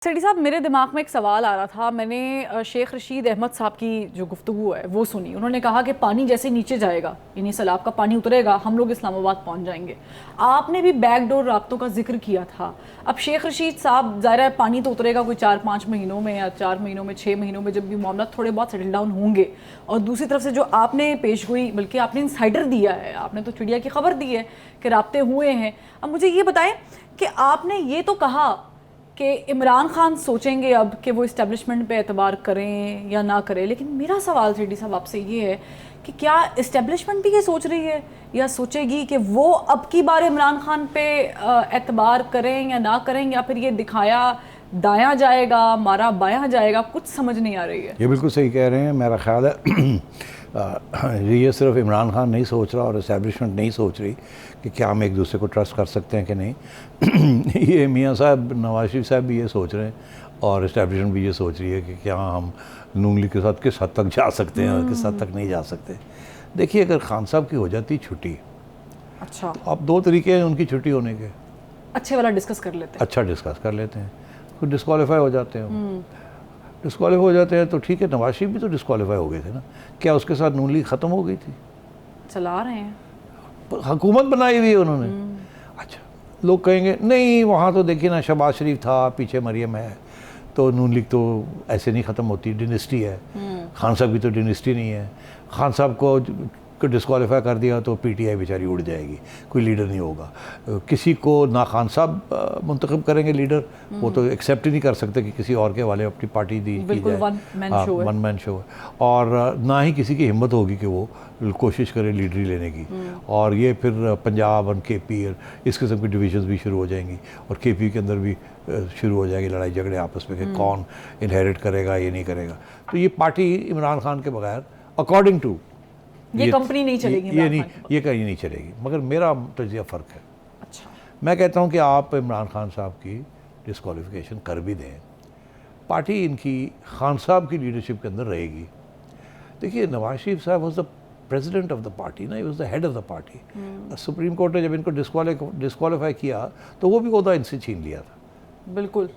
सेठी साहब, मेरे दिमाग में एक सवाल आ रहा था। मैंने शेख रशीद अहमद साहब की जो गुफ्तगू है वो सुनी। उन्होंने कहा कि पानी जैसे नीचे जाएगा, यानी सैलाब का पानी उतरेगा, हम लोग इस्लामाबाद पहुंच जाएंगे। आपने भी बैकडोर राब्तों का जिक्र किया था। अब शेख रशीद साहब, ज़ाहिर है पानी तो उतरेगा कोई 4-5 महीनों में या 4 महीनों में, 6 महीनों में, जब भी मामला थोड़े बहुत सेटल डाउन होंगे। और दूसरी तरफ से जो आपने पेशगोई, बल्कि आपने इंसाइडर दिया है, आपने तो चिड़िया की खबर दी है कि राब्ते हुए हैं। अब मुझे ये बताएं कि आपने ये तो कहा कि इमरान खान सोचेंगे अब कि वो इस्टेब्लिशमेंट पे एतबार करें या ना करें, लेकिन मेरा सवाल सेठी साहब आपसे ये है कि क्या इस्टेब्लिशमेंट भी ये सोच रही है या सोचेगी कि वो अब की बार इमरान खान पे एतबार करें या ना करें, या फिर ये दिखाया दायां जाएगा मारा बायां जाएगा? कुछ समझ नहीं आ रही है। ये बिल्कुल सही कह रहे हैं। मेरा ख्याल है ये सिर्फ इमरान खान नहीं सोच रहा और इस्टेब्लिशमेंट नहीं सोच रही कि क्या हम एक दूसरे को ट्रस्ट कर सकते हैं कि नहीं। ये मियाँ साहब, नवाज शरीफ साहब भी ये सोच रहे हैं और इस्टेब्लिशमेंट भी ये सोच रही है कि क्या हम नून लीग के साथ किस हद तक जा सकते हैं और किस हद तक नहीं जा सकते। देखिए, अगर खान साहब की हो जाती छुट्टी, अच्छा, तो अब दो तरीके हैं उनकी छुट्टी होने के। अच्छे वाला डिस्कस कर लेते हैं। अच्छा डिस्कस कर लेते हैं, खुद डिस्क्वालीफाई हो जाते हैं। डिस्क्वालीफाई हो जाते हैं तो ठीक है। नवाज शरीफ भी तो डिस्क्वालीफाई हो गए थे ना। क्या उसके साथ नून लीग ख़त्म हो गई थी? चला रहे हैं, हुकूमत बनाई हुई है उन्होंने। अच्छा, लोग कहेंगे नहीं, वहाँ तो देखिए ना, शहबाज शरीफ था, पीछे मरियम है, तो नून लीग तो ऐसे नहीं ख़त्म होती, डिनेस्टी है। खान साहब की तो डिनेस्टी नहीं है। खान साहब को डिस्क्वालीफाई कर दिया तो पीटीआई बेचारी उड़ जाएगी, कोई लीडर नहीं होगा। किसी को ना खान साहब मुंतखब करेंगे लीडर, वो तो एक्सेप्ट ही नहीं कर सकते कि किसी और के वाले अपनी पार्टी दी की जाए। वन मैन शो है। और ना ही किसी की हिम्मत होगी कि वो कोशिश करे लीडरी लेने की। और ये फिर पंजाब और केपी और इस किस्म की डिविजन्स भी शुरू हो जाएंगी और केपी के अंदर भी शुरू हो जाएगी लड़ाई झगड़े आपस में कि कौन इनहेरिट करेगा, ये नहीं करेगा। तो ये पार्टी इमरान खान के बगैर, अकॉर्डिंग टू, ये कंपनी नहीं चलेगी, ये नहीं, ये कहीं नहीं चलेगी। मगर मेरा तजिया फ़र्क है। अच्छा, मैं कहता हूँ कि आप इमरान खान साहब की डिस्क्वालिफिकेशन कर भी दें, पार्टी इनकी खान साहब की लीडरशिप के अंदर रहेगी। देखिए, नवाज शरीफ साहब was the president of the party ना, he was the head of the party. Supreme court ने जब इनको डिस्क्वालीफाई किया तो वो भी ओहदा इनसे छीन लिया था। बिल्कुल।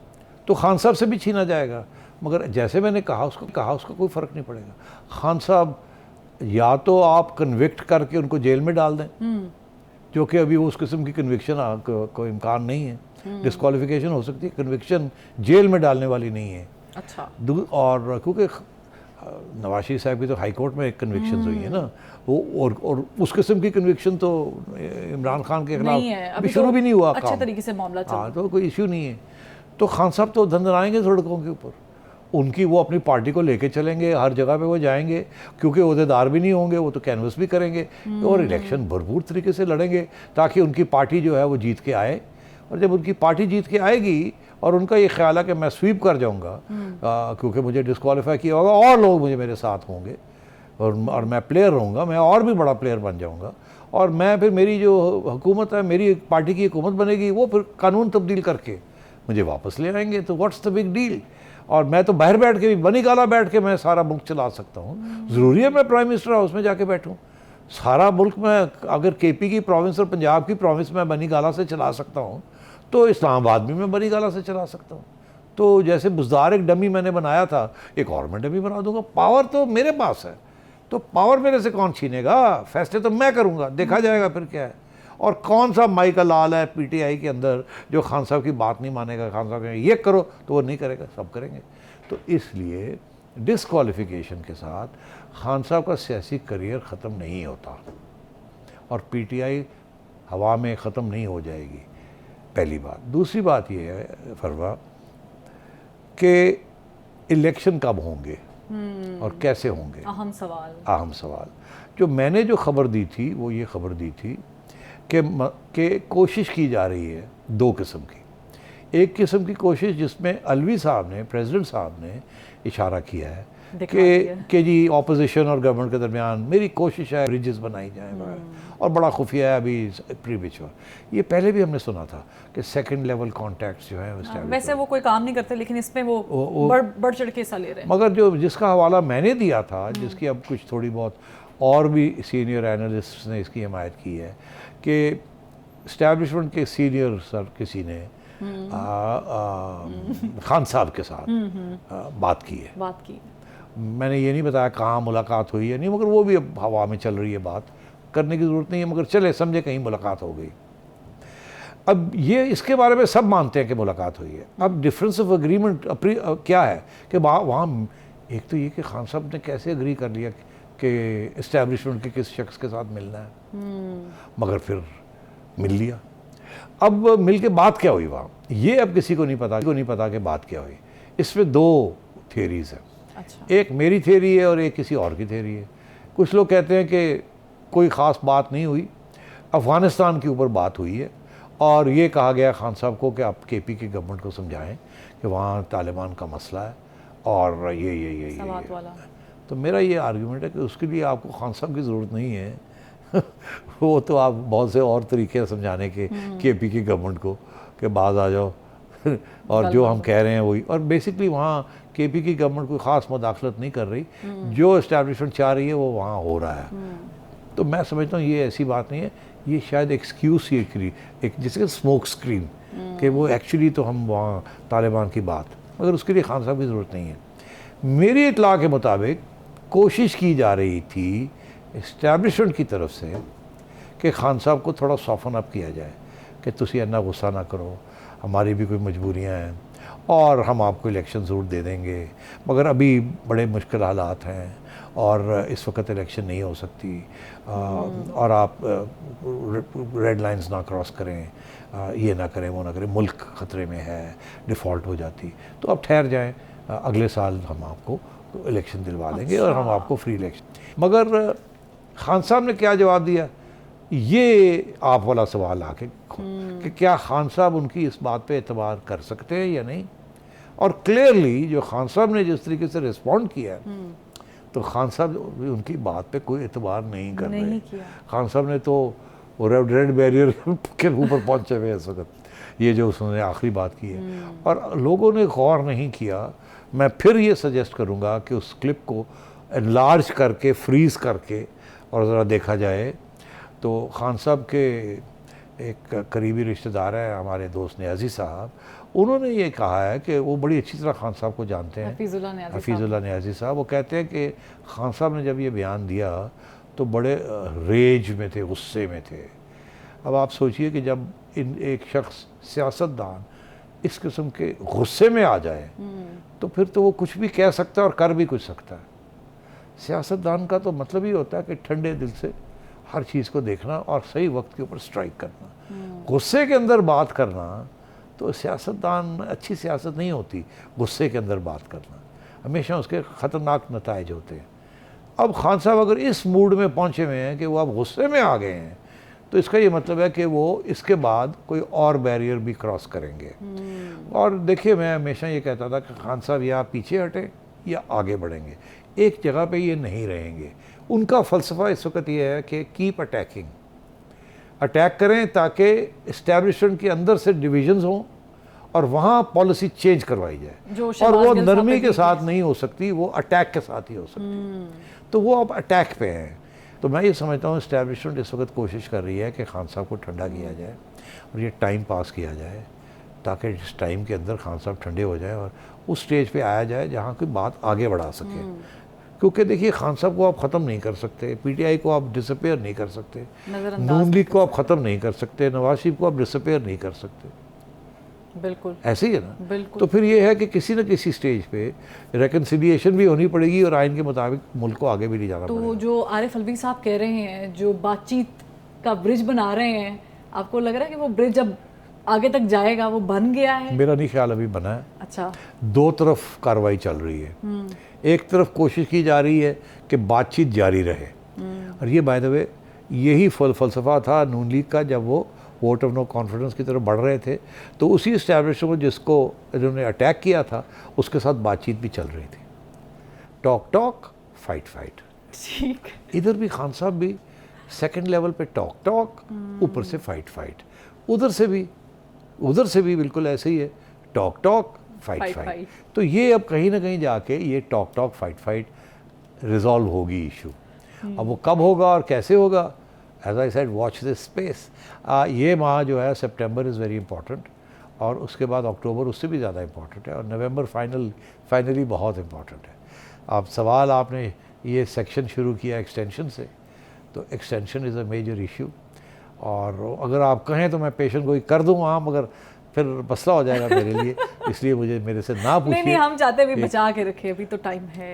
तो खान साहब से भी छीना जाएगा। मगर जैसे मैंने कहा, उसका कोई फ़र्क नहीं पड़ेगा। खान साहब या तो आप कन्विक्ट करके उनको जेल में डाल दें, जो कि अभी उस किस्म की कन्विक्शन को इम्कान नहीं है। डिस्क्वालिफिकेशन हो सकती है, कन्विक्शन जेल में डालने वाली नहीं है। अच्छा, और क्योंकि नवाज शरीफ साहब की तो हाई कोर्ट में कन्विक्शन हुई है ना, वो और उस किस्म की कन्विक्शन तो इमरान खान के खिलाफ अभी शुरू भी नहीं हुआ, अच्छे तरीके से मामला चल रहा है। तो कोई इश्यू नहीं है। तो खान साहब तो धंधनाएंगे सड़कों के ऊपर, उनकी वो अपनी पार्टी को लेके चलेंगे, हर जगह पे वो जाएंगे, क्योंकि ओहदेदार भी नहीं होंगे, वो तो कैनवस भी करेंगे और इलेक्शन भरपूर तरीके से लड़ेंगे ताकि उनकी पार्टी जो है वो जीत के आए। और जब उनकी पार्टी जीत के आएगी और उनका ये ख्याल है कि मैं स्वीप कर जाऊंगा क्योंकि मुझे डिस्क्वालीफाई किया होगा और लोग मुझे मेरे साथ होंगे और मैं प्लेयर रहूँगा, मैं और भी बड़ा प्लेयर बन जाऊँगा, और मैं फिर मेरी जो हुकूमत है, मेरी पार्टी की हुकूमत बनेगी, वो फिर कानून तब्दील करके मुझे वापस ले आएंगे, तो व्हाट्स द बिग डील। और मैं तो बाहर बैठ के भी, बनी गाला बैठ के मैं सारा मुल्क चला सकता हूँ। ज़रूरी है मैं प्राइम मिनिस्टर हाउस में जाके बैठूँ? सारा मुल्क में, अगर केपी की प्रोविंस और पंजाब की प्रोविंस में बनी गाला से चला सकता हूँ, तो इस्लामाबाद भी मैं बनी गाला से चला सकता हूँ। तो जैसे बुज़दार एक डमी मैंने बनाया था, एक और मैं डमी बना दूंगा। पावर तो मेरे पास है, तो पावर मेरे से कौन छीनेगा? फैसले तो मैं करूँगा, देखा जाएगा फिर क्या है। और कौन सा माई का लाल है पीटीआई के अंदर जो खान साहब की बात नहीं मानेगा? खान साहब कहेंगे ये करो तो वो नहीं करेगा, सब करेंगे। तो इसलिए डिस्क्वालिफिकेशन के साथ खान साहब का सियासी करियर ख़त्म नहीं होता और पीटीआई हवा में ख़त्म नहीं हो जाएगी, पहली बात। दूसरी बात ये है फरवा कि इलेक्शन कब होंगे और कैसे होंगे, अहम सवाल। जो मैंने जो खबर दी थी वो ये खबर दी थी कि कोशिश की जा रही है दो किस्म की। एक किस्म की कोशिश जिसमें अलवी साहब ने, प्रेसिडेंट साहब ने इशारा किया है कि जी ऑपोजिशन और गवर्नमेंट के दरमियान मेरी कोशिश है ब्रिजेस बनाई जाए, और बड़ा खुफिया है अभी प्री विचुअल। ये पहले भी हमने सुना था कि सेकंड लेवल कॉन्टैक्ट्स जो है वैसे वो कोई काम नहीं करते, लेकिन इसमें वो बढ़ चढ़ के हिस्सा ले रहे हैं। मगर जो जिसका हवाला मैंने दिया था, जिसकी अब कुछ थोड़ी बहुत और भी सीनियर एनालिस्ट ने इसकी हिमायत की है कि इस्टेब्लिशमेंट के सीनियर सर किसी ने खान साहब के साथ बात की है। बात की। मैंने ये नहीं बताया कहाँ मुलाकात हुई है नहीं, मगर वो भी अब हवा में चल रही है, बात करने की ज़रूरत नहीं है, मगर चले समझे कहीं मुलाकात हो गई। अब ये इसके बारे में सब मानते हैं कि मुलाकात हुई है। अब डिफरेंस ऑफ एग्रीमेंट क्या है कि वहाँ एक तो ये कि खान साहब ने कैसे एग्री कर लिया कि इस्टेब्लिशमेंट के किस शख्स के साथ मिलना है, मगर फिर मिल लिया। अब मिल के बात क्या हुई वहाँ, ये अब किसी को नहीं पता कि बात क्या हुई। इसमें दो थियरीज़ हैं। अच्छा। एक मेरी थियरी है और एक किसी और की थियरी है। कुछ लोग कहते हैं कि कोई ख़ास बात नहीं हुई, अफ़गानिस्तान के ऊपर बात हुई है और ये कहा गया खान साहब को कि आप KP की गवर्नमेंट को समझाएं कि वहाँ तालिबान का मसला है और ये वाला। तो मेरा ये आर्गूमेंट है कि उसके लिए आपको खान साहब की ज़रूरत नहीं है वो तो आप बहुत से और तरीके हैं समझाने के KP की गवर्नमेंट को कि बाज आ जाओ और जो हम कह रहे हैं वही। और बेसिकली वहाँ KP की गवर्नमेंट कोई ख़ास मुदाखलत नहीं कर रही, जो इस्टेब्लिशमेंट चाह रही है वो वहाँ हो रहा है। तो मैं समझता हूँ ये ऐसी बात नहीं है, ये शायद एक्सक्यूज़ ही एक जिसके स्मोक स्क्रीन कि वो एक्चुअली तो हम वहाँ तालिबान की बात, मगर उसके लिए खान साहब की ज़रूरत नहीं है। मेरी इत्तला के मुताबिक कोशिश की जा रही थी इस्टेब्लिशमेंट की तरफ से कि खान साहब को थोड़ा सॉफन अप किया जाए कि तुसी इतना गुस्सा ना करो, हमारी भी कोई मजबूरियाँ हैं और हम आपको इलेक्शन ज़रूर दे देंगे, मगर अभी बड़े मुश्किल हालात हैं और इस वक्त इलेक्शन नहीं हो सकती और आप रेड लाइंस ना क्रॉस करें, ये ना करें वो ना करें, मुल्क ख़तरे में है, डिफ़ॉल्ट हो जाती, तो आप ठहर जाएं, अगले साल हम आपको इलेक्शन दिलवा देंगे और हम आपको फ्री इलेक्शन। मगर खान साहब ने क्या जवाब दिया, ये आप वाला सवाल आके कि क्या खान साहब उनकी इस बात पे एतबार कर सकते हैं या नहीं। और क्लियरली जो खान साहब ने जिस तरीके से रिस्पॉन्ड किया तो खान साहब उनकी बात पे कोई एतबार नहीं कर रहे। खान साहब ने तो रेड बैरियर के ऊपर पहुंचे हुए इस वक्त, ये जो उसने आखिरी बात की है, और लोगों ने गौर नहीं किया। मैं फिर ये सजेस्ट करूँगा कि उस क्लिप को एनलार्ज करके फ्रीज़ करके और ज़रा देखा जाए तो खान साहब के एक करीबी रिश्तेदार है हमारे दोस्त नियाज़ी साहब, उन्होंने ये कहा है कि वो बड़ी अच्छी तरह खान साहब को जानते हैं, हफीज़ुल्लाह नियाज़ी साहब। वो कहते हैं कि खान साहब ने जब ये बयान दिया तो बड़े रेज में थे, गुस्से में थे। अब आप सोचिए कि जब एक शख्स सियासतदान इस किस्म के गुस्से में आ जाए तो फिर तो वो कुछ भी कह सकता है और कर भी कुछ सकता है। सियासतदान का तो मतलब ही होता है कि ठंडे दिल से हर चीज़ को देखना और सही वक्त के ऊपर स्ट्राइक करना। गुस्से के अंदर बात करना तो सियासतदान, अच्छी सियासत नहीं होती गुस्से के अंदर बात करना, हमेशा उसके ख़तरनाक नताइज होते हैं। अब खान साहब अगर इस मूड में पहुँचे हुए हैं कि वो अब गुस्से में आ गए हैं तो इसका ये मतलब है कि वो इसके बाद कोई और बैरियर भी क्रॉस करेंगे। और देखिए, मैं हमेशा ये कहता था कि खान साहब या पीछे हटें या आगे बढ़ेंगे, एक जगह पे ये नहीं रहेंगे। उनका फ़लसफ़ा इस वक्त ये है कि कीप अटैकिंग, अटैक करें ताकि इस्टेब्लिशमेंट के अंदर से डिविजन्स हों और वहाँ पॉलिसी चेंज करवाई जाए। और वो नरमी के साथ नहीं हो सकती, वो अटैक के साथ ही हो सकती। तो वो अब अटैक पे हैं। तो मैं ये समझता हूँ इस्टेब्लिशमेंट इस वक्त कोशिश कर रही है कि खान साहब को ठंडा किया जाए और ये टाइम पास किया जाए ताकि इस टाइम के अंदर खान साहब ठंडे हो जाए और उस स्टेज पे आया जाए जहाँ की बात आगे बढ़ा सके। क्योंकि देखिए, खान साहब को आप ख़त्म नहीं कर सकते, PTI को आप डिसअपेयर नहीं कर सकते, नून लीग को आप ख़त्म नहीं कर सकते, नवाज शरीफ को आप डिसअपेयर नहीं कर सकते। बिल्कुल ऐसे ही है ना। तो फिर ये है कि किसी न किसी स्टेज पे रिकन्सिलिएशन भी होनी पड़ेगी और आइन के मुताबिक मुल्क को आगे भी ले जाना पड़ेगा। तो जो आरिफ अलवी साहब कह रहे हैं, जो बातचीत का ब्रिज बना रहे हैं, आपको लग रहा है कि वो ब्रिज जब आगे तक जाएगा वो बन गया है? मेरा नहीं ख्याल अभी बना है। अच्छा, दो तरफ कार्रवाई चल रही है। एक तरफ कोशिश की जा रही है कि बातचीत जारी रहे, और ये बाय द वे यही फ़लसफ़ा था नून लीग का जब वो वोट ऑफ नो कॉन्फिडेंस की तरफ बढ़ रहे थे। तो उसी इस्टेब्लिशमेंट को जिसको इन्होंने अटैक किया था उसके साथ बातचीत भी चल रही थी। Talk talk, fight fight. ठीक। इधर भी खान साहब भी सेकंड लेवल पे टॉक टॉक, ऊपर से फाइट फाइट। उधर से भी बिल्कुल ऐसे ही है, टॉक टॉक, फाइट फाइट। तो ये अब कहीं ना कहीं जाके ये talk talk, fight fight resolve होगी इशू। अब वो कब होगा और कैसे होगा, as I said, watch this space. ये माह जो है सितंबर इज़ वेरी इंपॉर्टेंट और उसके बाद अक्टूबर उससे भी ज़्यादा इम्पॉर्टेंट है, और नवंबर फाइनली बहुत इम्पॉर्टेंट है। अब सवाल आपने ये सेक्शन शुरू किया एक्सटेंशन से, तो extension is a major issue, और अगर आप कहें तो मैं पेशेंट को कर दूँ वहाँ, मगर फिर मसला हो जाएगा मेरे लिए, इसलिए मुझे मेरे से ना पूछिए। नहीं, हम चाहते हैं भी बचा के रखें, अभी तो टाइम है।